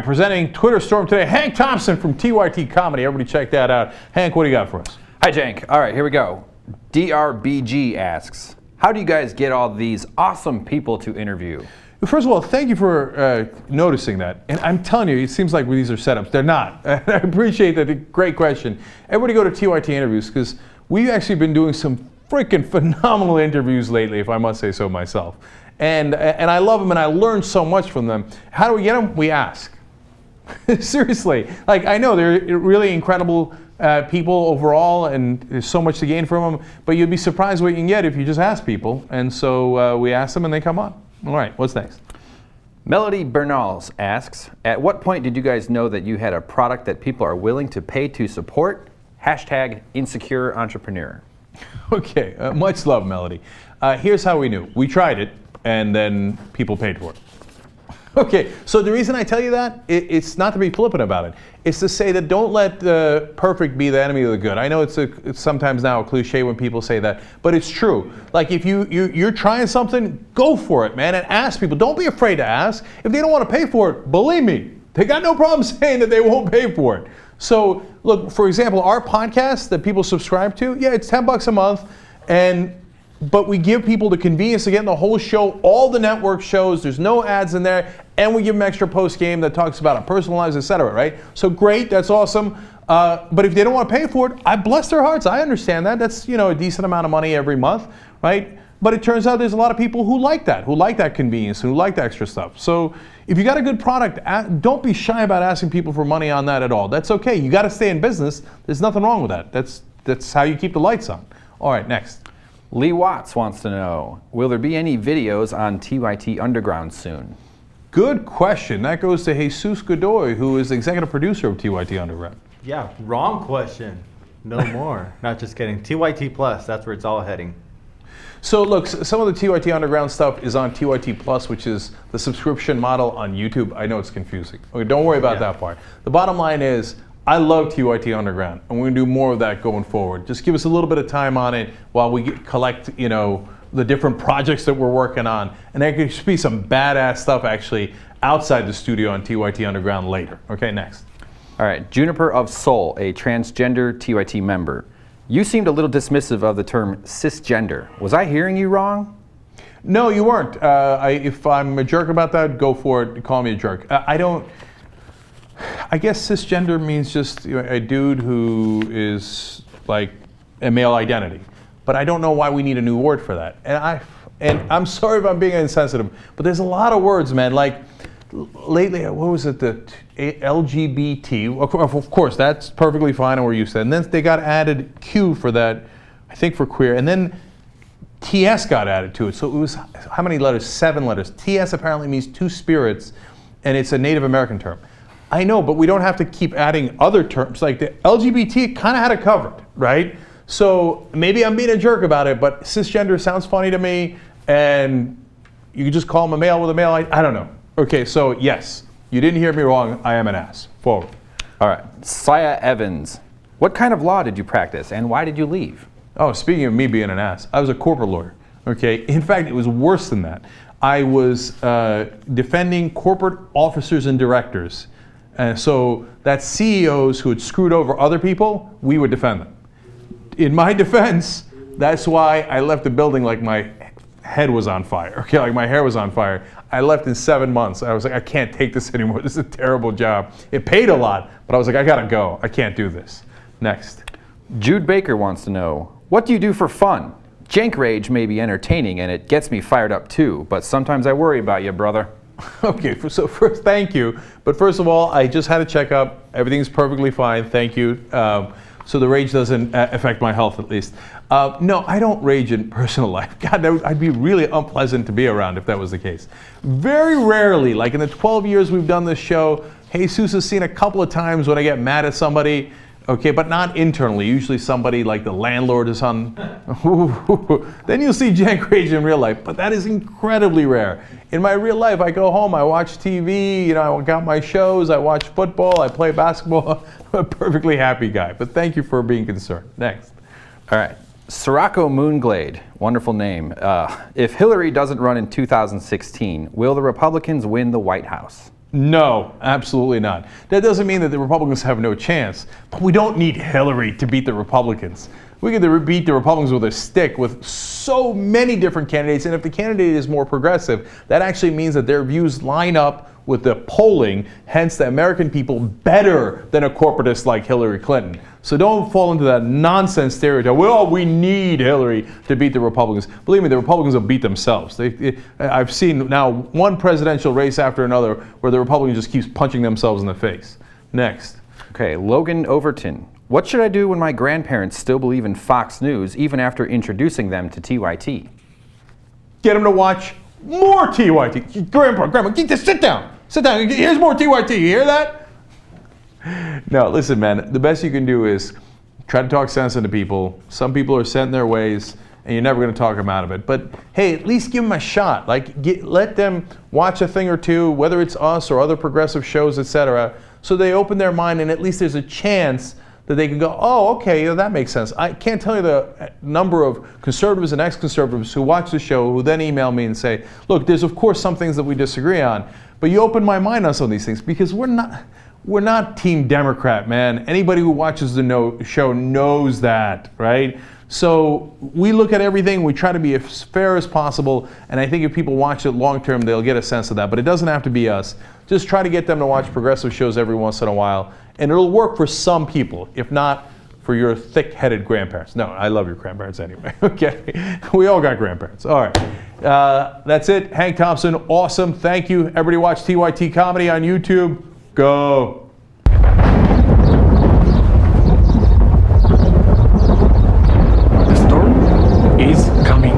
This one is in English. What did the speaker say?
right, presenting Twitter Storm today, Hank Thompson from TYT Comedy. Everybody check that out. Hank, what do you got for us? Hi, Cenk. All right, here we go. DRBG asks, how do you guys get all these awesome people to interview? First of all, thank you for noticing that. And I'm telling you, it seems like these are setups. They're not. I appreciate that. Great question. Everybody go to TYT interviews because we've actually been doing some freaking phenomenal interviews lately, if I must say so myself. And I love them and I learn so much from them. How do we get them? We ask. Seriously. Like, I know they're really incredible people overall and there's so much to gain from them, but you'd be surprised what you can get if you just ask people. And so we ask them and they come on. All right, what's next? Melody Bernals asks, at what point did you guys know that you had a product that people are willing to pay to support? Hashtag insecure entrepreneur. Okay, much love, Melody. Here's how we knew. We tried it and then people paid for it. Okay, so the reason I tell you that, it's not to be flippant about it. It's to say that don't let the perfect be the enemy of the good. I know it's sometimes now a cliche when people say that, but it's true. Like if you're trying something, go for it, man, and ask people. Don't be afraid to ask. If they don't want to pay for it, believe me, they got no problem saying that they won't pay for it. So look, for example, our podcast that people subscribe to, yeah, it's $10 a month, but we give people the convenience of getting the whole show, all the network shows, there's no ads in there, and we give them extra post-game that talks about our personal lives, etc., right? So great, that's awesome. But if they don't want to pay for it, I bless their hearts. I understand that. That's, a decent amount of money every month, right? But it turns out there's a lot of people who like that convenience, who like the extra stuff. So if you got a good product, don't be shy about asking people for money on that at all. That's okay. You got to stay in business. There's nothing wrong with that. That's how you keep the lights on. All right, next. Lee Watts wants to know, will there be any videos on TYT Underground soon? Good question. That goes to Jesus Godoy, who is the executive producer of TYT Underground. Yeah, wrong question. No more. Not just kidding. TYT Plus, that's where it's all heading. So look, some of the TYT Underground stuff is on TYT Plus, which is the subscription model on YouTube. I know it's confusing. Okay, don't worry about that part. The bottom line is, I love TYT Underground, and we're going to do more of that going forward. Just give us a little bit of time on it while we collect, the different projects that we're working on. And there could be some badass stuff actually outside the studio on TYT Underground later. Okay, next. All right, Juniper of Soul, a transgender TYT member. You seemed a little dismissive of the term cisgender. Was I hearing you wrong? No, you weren't. If I'm a jerk about that, go for it. Call me a jerk. I guess cisgender means just a dude who is like a male identity. But I don't know why we need a new word for that. And I'm sorry if I'm being insensitive, but there's a lot of words, man. Like lately, what was it? The LGBT. Of course, that's perfectly fine and we're used to that. And then they got added Q for that, I think for queer. And then TS got added to it. So it was, how many letters? 7 letters. TS apparently means two spirits, and it's a Native American term. I know, but we don't have to keep adding other terms. Like the LGBT kind of had it covered, right? So maybe I'm being a jerk about it, but cisgender sounds funny to me, and you can just call him a male with a male. I don't know. Okay, so yes, you didn't hear me wrong. I am an ass. Forward. All right, Sara Evans. What kind of law did you practice, and why did you leave? Oh, speaking of me being an ass, I was a corporate lawyer. Okay, in fact, it was worse than that. I was defending corporate officers and directors. And so that's CEOs who had screwed over other people, we would defend them. In my defense, that's why I left the building like my head was on fire, okay, like my hair was on fire. I left in 7 months. I was like, I can't take this anymore. This is a terrible job. It paid a lot, but I was like, I gotta go. I can't do this. Next. Jude Baker wants to know, what do you do for fun? CenkRage may be entertaining and it gets me fired up too, but sometimes I worry about you, brother. Okay, so first, thank you. But first of all, I just had a checkup. Everything's perfectly fine. Thank you. So the rage doesn't affect my health, at least. No, I don't rage in personal life. God, I'd be really unpleasant to be around if that was the case. Very rarely, like in the 12 years we've done this show, Jesus has seen a couple of times when I get mad at somebody. Okay, but not internally. Usually somebody like the landlord is on. Then you'll see CenkRage in real life, but that is incredibly rare. In my real life, I go home, I watch TV, I got my shows, I watch football, I play basketball. I'm a perfectly happy guy, but thank you for being concerned. Next. All right, Sirocco Moonglade, wonderful name. If Hillary doesn't run in 2016, will the Republicans win the White House? No, absolutely not. That doesn't mean that the Republicans have no chance, but we don't need Hillary to beat the Republicans. We can beat the Republicans with a stick with so many different candidates, and if the candidate is more progressive, that actually means that their views line up with the polling, hence the American people better than a corporatist like Hillary Clinton. So don't fall into that nonsense stereotype. Well, we need Hillary to beat the Republicans. Believe me, the Republicans will beat themselves. I've seen now one presidential race after another where the Republican just keeps punching themselves in the face. Next. Okay, Logan Overton. What should I do when my grandparents still believe in Fox News even after introducing them to TYT? Get them to watch more TYT. Grandma, sit down. Sit down. Here's more TYT. You hear that? No, listen, man. The best you can do is try to talk sense into people. Some people are set in their ways, and you're never going to talk them out of it. But hey, at least give them a shot. Let them watch a thing or two, whether it's us or other progressive shows, etc. So they open their mind, and at least there's a chance that they can go, oh, okay, that makes sense. I can't tell you the number of conservatives and ex-conservatives who watch the show who then email me and say, look, there's of course some things that we disagree on, but you opened my mind on some of these things because we're not Team Democrat, man. Anybody who watches the show knows that, right? So we look at everything, we try to be as fair as possible, and I think if people watch it long term, they'll get a sense of that. But it doesn't have to be us. Just try to get them to watch progressive shows every once in a while, and it'll work for some people, if not for your thick-headed grandparents. No, I love your grandparents anyway, okay? We all got grandparents. All right, that's it. Hank Thompson, awesome, thank you. Everybody watch TYT Comedy on YouTube. Go. The storm is coming.